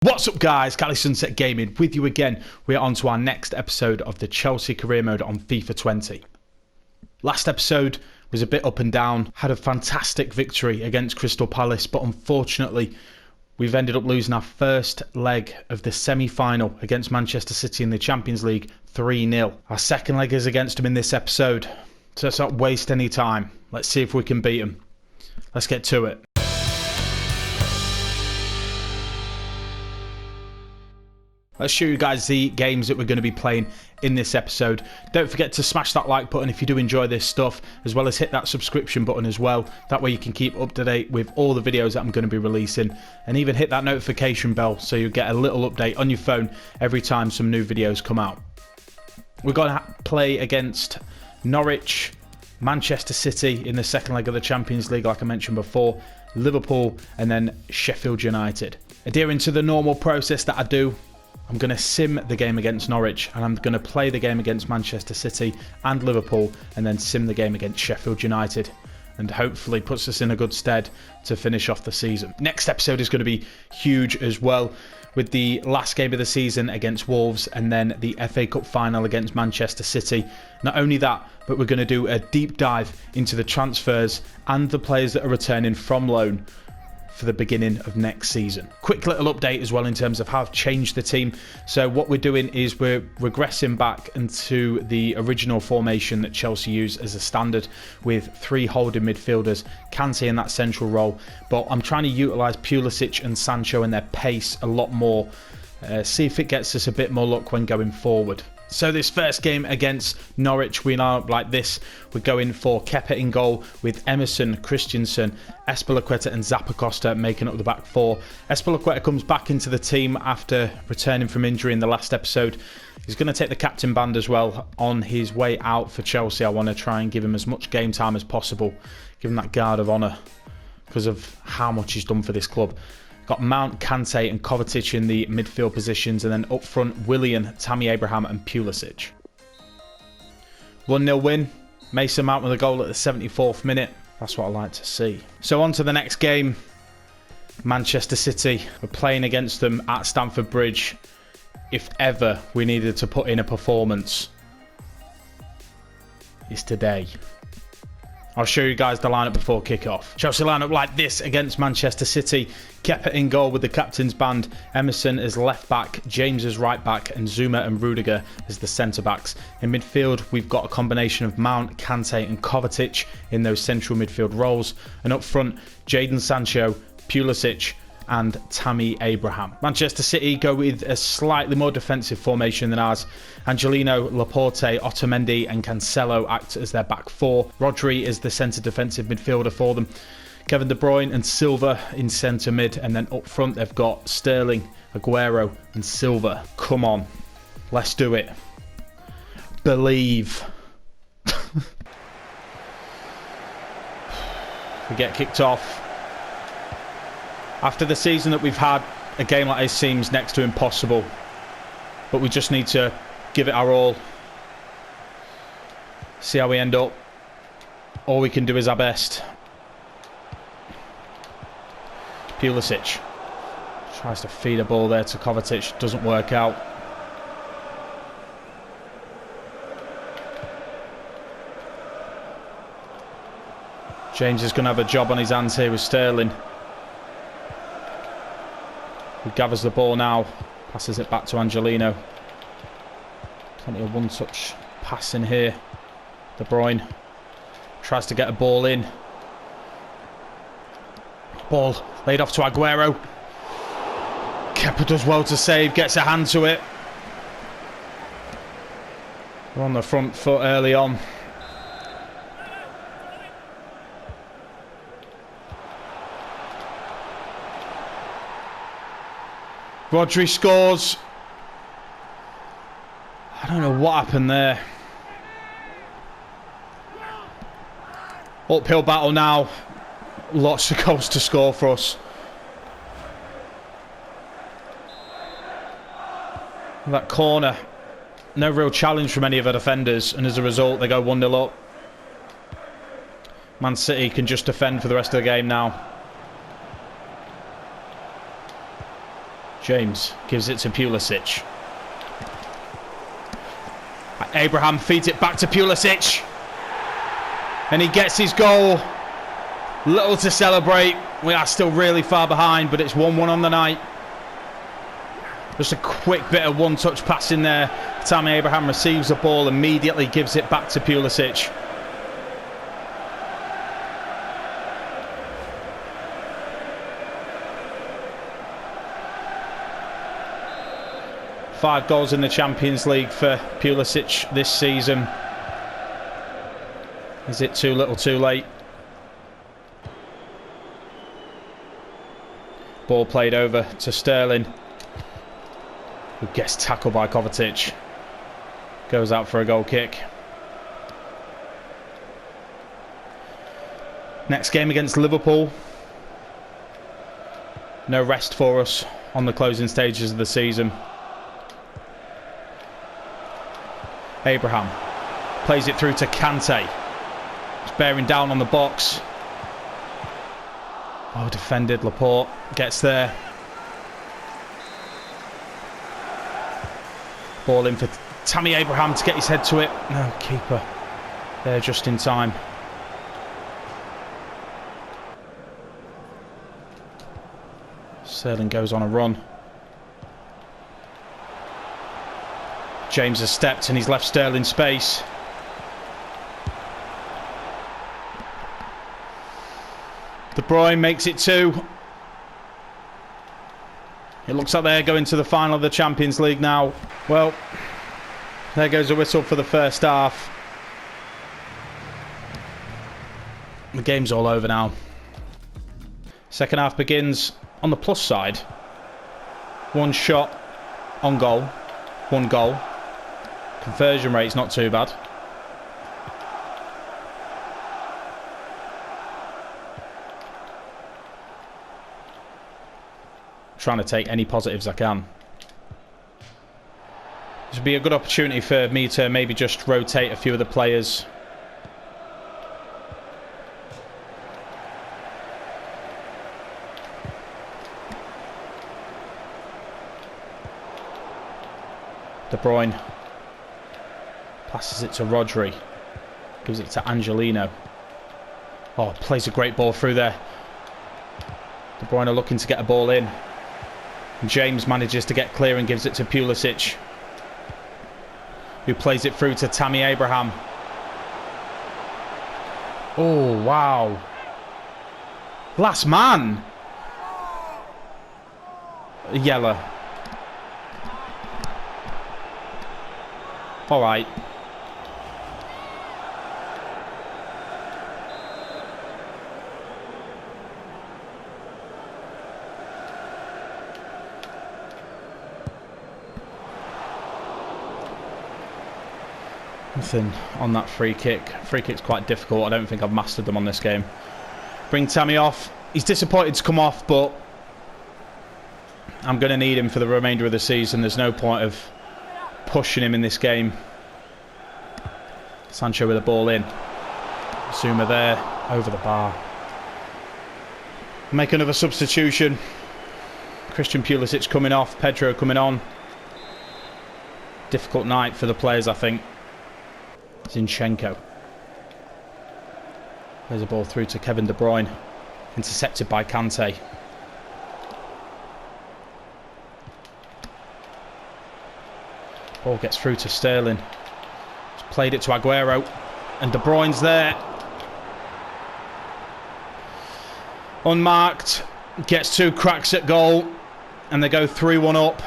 What's up guys, Cali Sunset Gaming with you again. We're on to our next episode of the Chelsea career mode on FIFA 20. Last episode was a bit up and down, had a fantastic victory against Crystal Palace, but unfortunately we've ended up losing our first leg of the semi-final against Manchester City in the Champions League 3-0. Our second leg is against them in this episode, so let's not waste any time. Let's see if we can beat them. Let's get to it. Let's show you guys the games that we're going to be playing in this episode. Don't forget to smash that like button if you do enjoy this stuff, as well as hit that subscription button as well. That way you can keep up to date with all the videos that I'm going to be releasing, and even hit that notification bell so you get a little update on your phone every time some new videos come out. We're going to play against Norwich, Manchester City in the second leg of the Champions League, like I mentioned before, Liverpool, and then Sheffield United. Adhering to the normal process that I do, I'm going to sim the game against Norwich, and I'm going to play the game against Manchester City and Liverpool, and then sim the game against Sheffield United, and hopefully puts us in a good stead to finish off the season. Next episode is going to be huge as well, with the last game of the season against Wolves, and then the FA Cup final against Manchester City. Not only that, but we're going to do a deep dive into the transfers and the players that are returning from loan for the beginning of next season. Quick little update as well in terms of how I've changed the team. So what we're doing is we're regressing back into the original formation that Chelsea use as a standard, with 3 holding midfielders, Kante in that central role, but I'm trying to utilise Pulisic and Sancho and their pace a lot more, see if it gets us a bit more luck when going forward. So this first game against Norwich, we line up like this. We're going for Kepa in goal, with Emerson, Christensen, Azpilicueta and Zappacosta making up the back 4. Azpilicueta comes back into the team after returning from injury in the last episode. He's going to take the captain band as well on his way out for Chelsea. I want to try and give him as much game time as possible, give him that guard of honour because of how much he's done for this club. Got Mount, Kante and Kovacic in the midfield positions, and then up front Willian, Tammy Abraham and Pulisic. 1-0 win. Mason Mount with a goal at the 74th minute. That's what I like to see. So on to the next game. Manchester City. We're playing against them at Stamford Bridge. If ever we needed to put in a performance, it's today. I'll show you guys the lineup before kick-off. Chelsea lineup like this against Manchester City. Kepa in goal with the captain's band. Emerson as left back, James as right back, and Zuma and Rudiger as the centre backs. In midfield, we've got a combination of Mount, Kante and Kovacic in those central midfield roles. And up front, Jadon Sancho, Pulisic and Tammy Abraham. Manchester City go with a slightly more defensive formation than ours. Angelino, Laporte, Otamendi and Cancelo act as their back 4. Rodri is the centre defensive midfielder for them. Kevin De Bruyne and Silva in centre mid, and then up front they've got Sterling, Aguero and Silva. Come on, let's do it. Believe. We get kicked off. After the season that we've had, a game like this seems next to impossible. But we just need to give it our all. See how we end up. All we can do is our best. Pulisic tries to feed a ball there to Kovacic. Doesn't work out. James is going to have a job on his hands here with Sterling. He gathers the ball now, passes it back to Angelino. Plenty of one-touch passing here. De Bruyne tries to get a ball in. Ball laid off to Aguero. Kepa does well to save, gets a hand to it. We're on the front foot early on. Rodri scores. I don't know what happened there. Uphill battle now. Lots of goals to score for us. That corner. No real challenge from any of our defenders, and as a result they go 1-0 up. Man City can just defend for the rest of the game now. James gives it to Pulisic. Abraham feeds it back to Pulisic. And he gets his goal. Little to celebrate. We are still really far behind, but it's 1-1 on the night. Just a quick bit of one-touch pass in there. Tammy Abraham receives the ball, immediately gives it back to Pulisic. Five goals in the Champions League for Pulisic this season. Is it too little too late? Ball played over to Sterling, who gets tackled by Kovacic. Goes out for a goal kick. Next game against Liverpool. No rest for us on the closing stages of the season. Abraham plays it through to Kante. He's bearing down on the box. Oh, defended. Laporte gets there. Ball in for Tammy Abraham to get his head to it. No, keeper there just in time. Sterling goes on a run. James has stepped and he's left Sterling space. De Bruyne makes it 2. It looks like they're going to the final of the Champions League now. Well, there goes a whistle for the first half. The game's all over now. Second half begins on the plus side. 1 shot on goal. 1 goal. Conversion rate's not too bad. Trying to take any positives I can. This would be a good opportunity for me to maybe just rotate a few of the players. De Bruyne passes it to Rodri, gives it to Angelino. Oh, plays a great ball through there. De Bruyne are looking to get a ball in. James manages to get clear and gives it to Pulisic, who plays it through to Tammy Abraham. Oh, wow. Last man. Yellow. All right. Nothing on that free kick. Free kick's quite difficult. I don't think I've mastered them on this game. Bring Tammy off. He's disappointed to come off, but I'm going to need him for the remainder of the season. There's no point of pushing him in this game. Sancho with the ball in. Zuma there, over the bar. Make another substitution. Christian Pulisic coming off, Pedro coming on. Difficult night for the players, I think. Zinchenko. There's a ball through to Kevin De Bruyne. Intercepted by Kante. Ball gets through to Sterling. He's played it to Aguero. And De Bruyne's there. Unmarked. Gets 2 cracks at goal. And they go 3-1 up.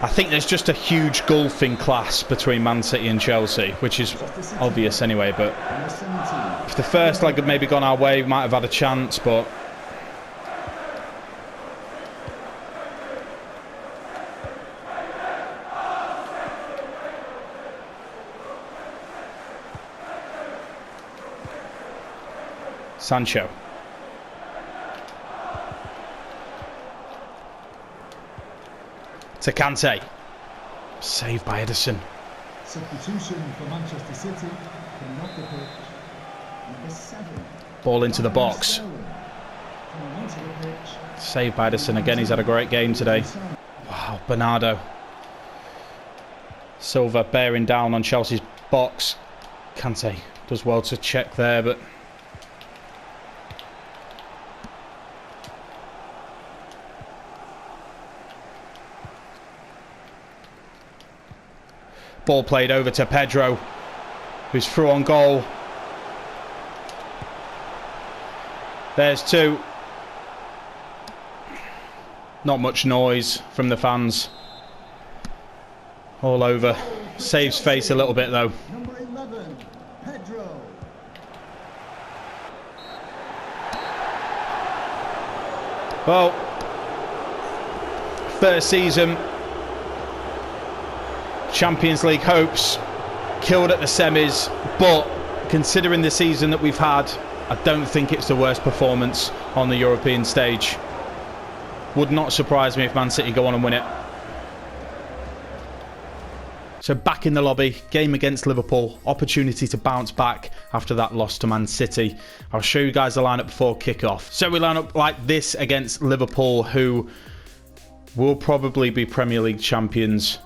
I think there's just a huge gulfing class between Man City and Chelsea, which is obvious anyway, but if the first leg had maybe gone our way, we might have had a chance, but Sancho. To Kante. Saved by Edison. Substitution for Manchester City. Coming off the pitch. Number 7. Ball into the box. Coming onto the pitch. Saved by Edison again. He's had a great game today. Wow, Bernardo. Silva bearing down on Chelsea's box. Kante does well to check there, but ball played over to Pedro, who's through on goal. There's two. Not much noise from the fans. All over. Saves face a little bit though. Number 11, Pedro. Well, first season, Champions League hopes killed at the semis, but considering the season that we've had, I don't think it's the worst performance on the European stage. Would not surprise me if Man City go on and win it. So back in the lobby, game against Liverpool, opportunity to bounce back after that loss to Man City. I'll show you guys the lineup before kick-off. So we line up like this against Liverpool, who will probably be Premier League champions.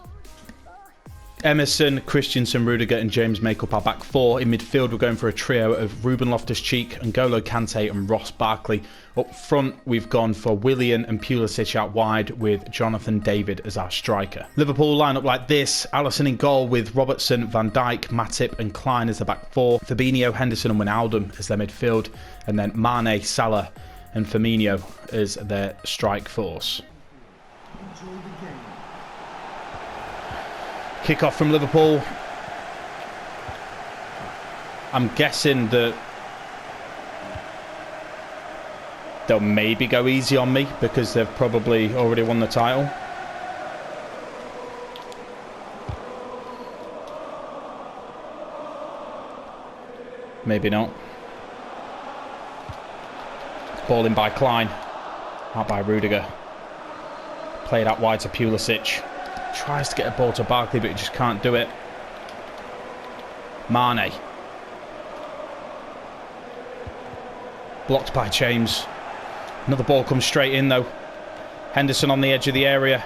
Emerson, Christensen, Rudiger and James make up our back four. In midfield, we're going for a trio of Ruben Loftus-Cheek, N'Golo Kante and Ross Barkley. Up front, we've gone for Willian and Pulisic out wide with Jonathan David as our striker. Liverpool line up like this. Alisson in goal with Robertson, Van Dijk, Matip and Klein as the back four. Fabinho, Henderson and Wijnaldum as their midfield. And then Mane, Salah and Firmino as their strike force. Enjoy the game. Kick-off from Liverpool. I'm guessing that they'll maybe go easy on me because they've probably already won the title. Maybe not. Ball in by Klein. Out by Rudiger. Played out wide to Pulisic. Tries to get a ball to Barkley, but he just can't do it. Mane. Blocked by James. Another ball comes straight in, though. Henderson on the edge of the area.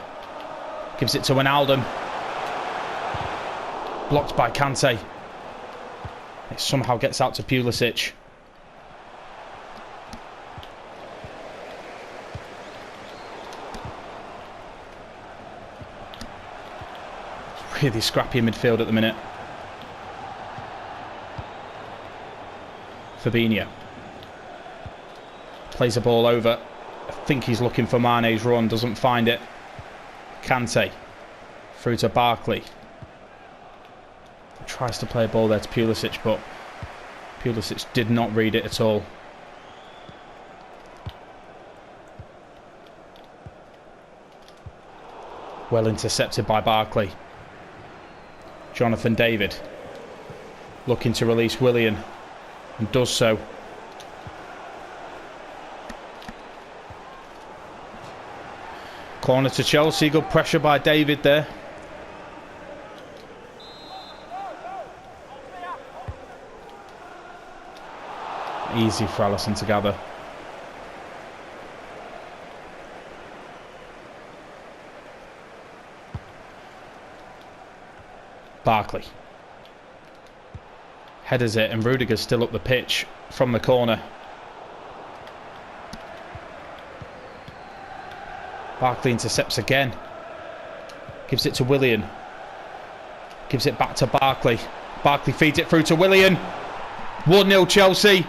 Gives it to Wijnaldum. Blocked by Kante. It somehow gets out to Pulisic. Really scrappy in midfield at the minute. Fabinho. Plays the ball over. I think he's looking for Mane's run. Doesn't find it. Kante. Through to Barkley. Tries to play a ball there to Pulisic, but Pulisic did not read it at all. Well intercepted by Barkley. Jonathan David looking to release Willian and does so. Corner to Chelsea, good pressure by David there. Easy for Alisson to gather. Barkley headers it and Rudiger's still up the pitch from the corner. Barkley intercepts again. Gives it to Willian. Gives it back to Barkley. Barkley feeds it through to Willian. 1-0 Chelsea.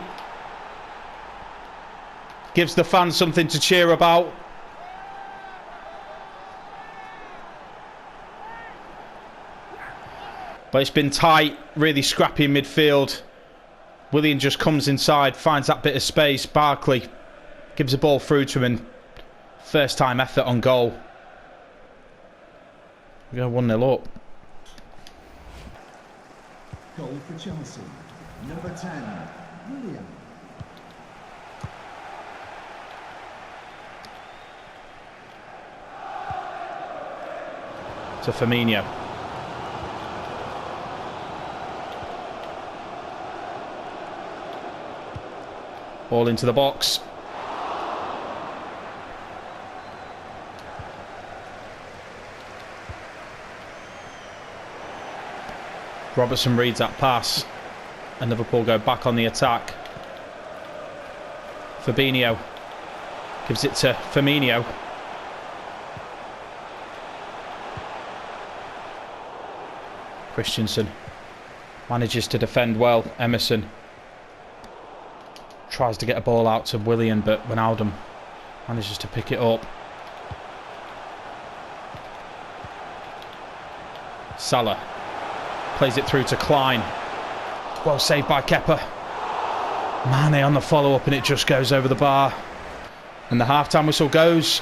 Gives the fans something to cheer about. But it's been tight, really scrappy in midfield. Willian just comes inside, finds that bit of space. Barkley gives the ball through to him. First time effort on goal. We go 1-0 up. Goal for Chelsea. Number 10, Willian. To Firmino. Ball into the box. Robertson reads that pass. And Liverpool go back on the attack. Fabinho gives it to Firmino. Christensen manages to defend well. Emerson tries to get a ball out to Willian, but Wijnaldum manages to pick it up. Salah plays it through to Klein. Well saved by Kepa. Mane on the follow-up and it just goes over the bar. And the half-time whistle goes.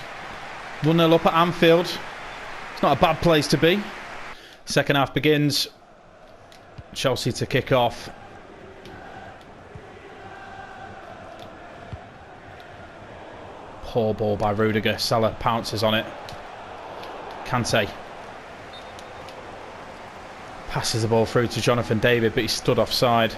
1-0 up at Anfield. It's not a bad place to be. Second half begins. Chelsea to kick off. Poor ball by Rudiger. Salah pounces on it. Kante passes the ball through to Jonathan David, but he stood offside.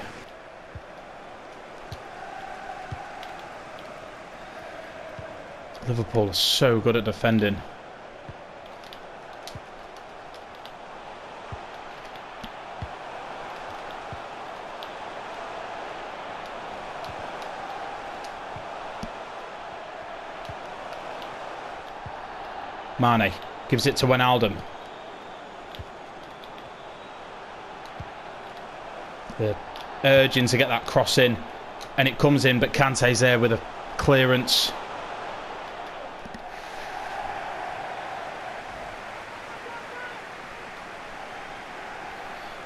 Liverpool are so good at defending. Mane gives it to Wijnaldum. They're urging to get that cross in, and it comes in, but Kante's there with a clearance.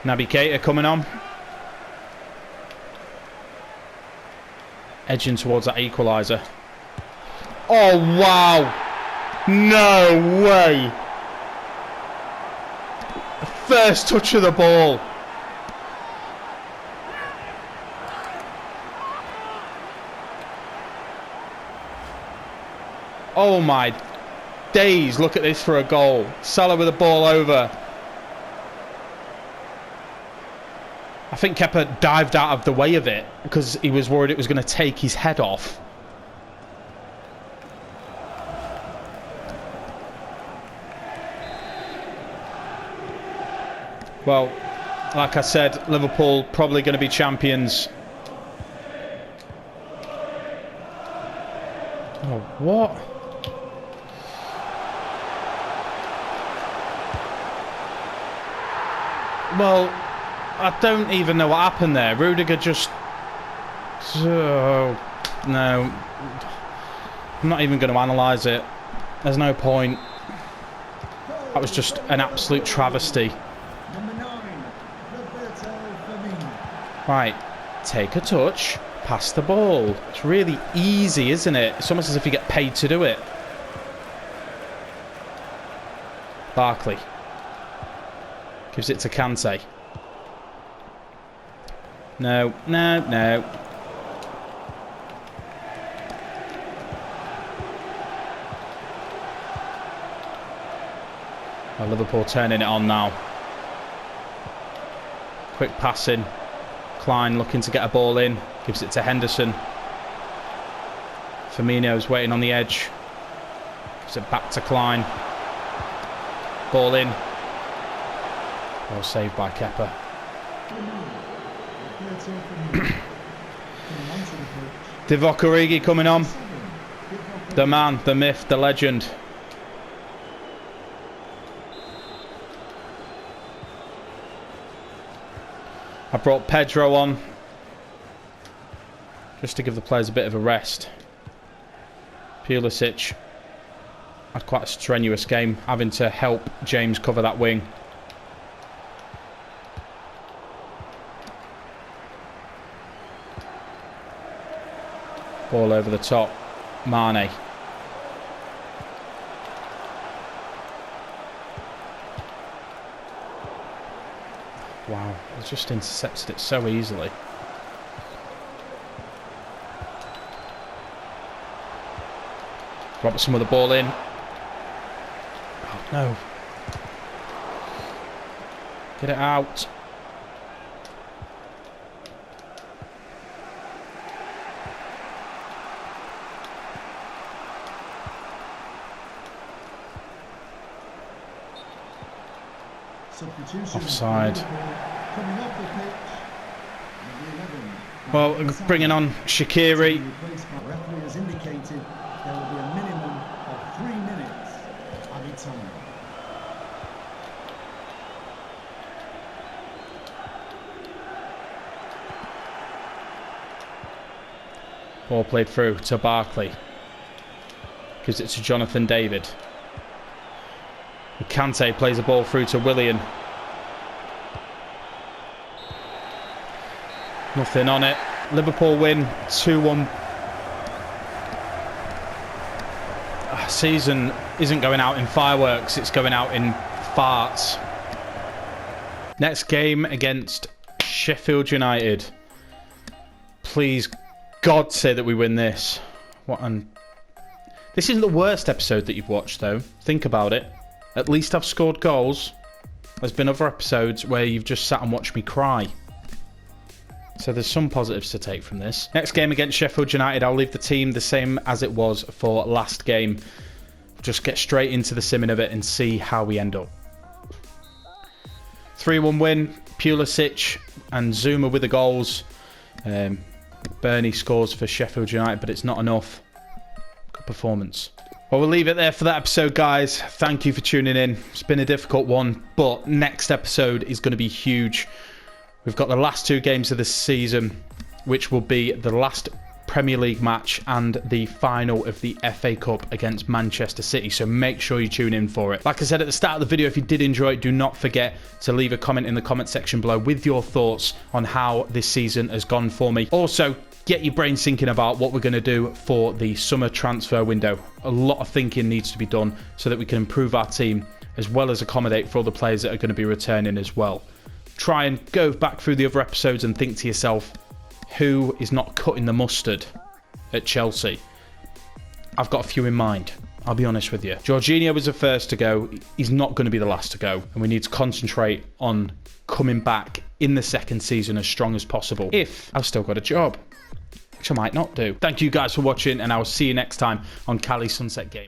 Naby Keita coming on. Edging towards that equaliser. Oh, wow! No way! First touch of the ball. Oh my days, look at this for a goal. Salah with the ball over. I think Kepa dived out of the way of it because he was worried it was going to take his head off. Well, like I said, Liverpool probably going to be champions. Oh, what? Well, I don't even know what happened there. Rudiger just... Oh, no. I'm not even going to analyse it. There's no point. That was just an absolute travesty. Right, take a touch, pass the ball. It's really easy, isn't it? It's almost as if you get paid to do it. Barkley gives it to Kante. No, no, no. Well, Liverpool turning it on now. Quick passing. Klein looking to get a ball in. Gives it to Henderson. Firmino's waiting on the edge. Gives it back to Klein. Ball in. Well saved by Kepa. Divock Origi coming on. The man, the myth, the legend. I brought Pedro on just to give the players a bit of a rest. Pulisic had quite a strenuous game, having to help James cover that wing. Ball over the top. Mane. Wow, he just intercepted it so easily. Robertson with the ball in. Oh no. Get it out. Substitution. Offside. Coming off the pitch, number 11. Well, bringing on Shaqiri. The referee has indicated there will be a minimum of 3 minutes added time. Ball played through to Barkley. Gives it to Jonathan David. Kante plays the ball through to Willian. Nothing on it. Liverpool win 2-1. Season isn't going out in fireworks, it's going out in farts. Next game against Sheffield United. Please, God, say that we win this. This isn't the worst episode that you've watched, though. Think about it. At least I've scored goals. There's been other episodes where you've just sat and watched me cry. So there's some positives to take from this. Next game against Sheffield United, I'll leave the team the same as it was for last game. Just get straight into the simming of it and see how we end up. 3-1 win. Pulisic and Zuma with the goals. Bernie scores for Sheffield United, but it's not enough. Good performance. Well, we'll leave it there for that episode, guys. Thank you for tuning in. It's been a difficult one, but next episode is going to be huge. We've got the last 2 games of the season, which will be the last Premier League match and the final of the FA Cup against Manchester City, so make sure you tune in for it. Like I said at the start of the video, if you did enjoy it, do not forget to leave a comment in the comment section below with your thoughts on how this season has gone for me. Also, get your brain thinking about what we're going to do for the summer transfer window. A lot of thinking needs to be done so that we can improve our team as well as accommodate for all the players that are going to be returning as well. Try and go back through the other episodes and think to yourself, who is not cutting the mustard at Chelsea? I've got a few in mind, I'll be honest with you. Jorginho was the first to go. He's not going to be the last to go. And we need to concentrate on coming back in the second season as strong as possible. If I've still got a job, which I might not do. Thank you guys for watching, and I will see you next time on Cali Sunset Game.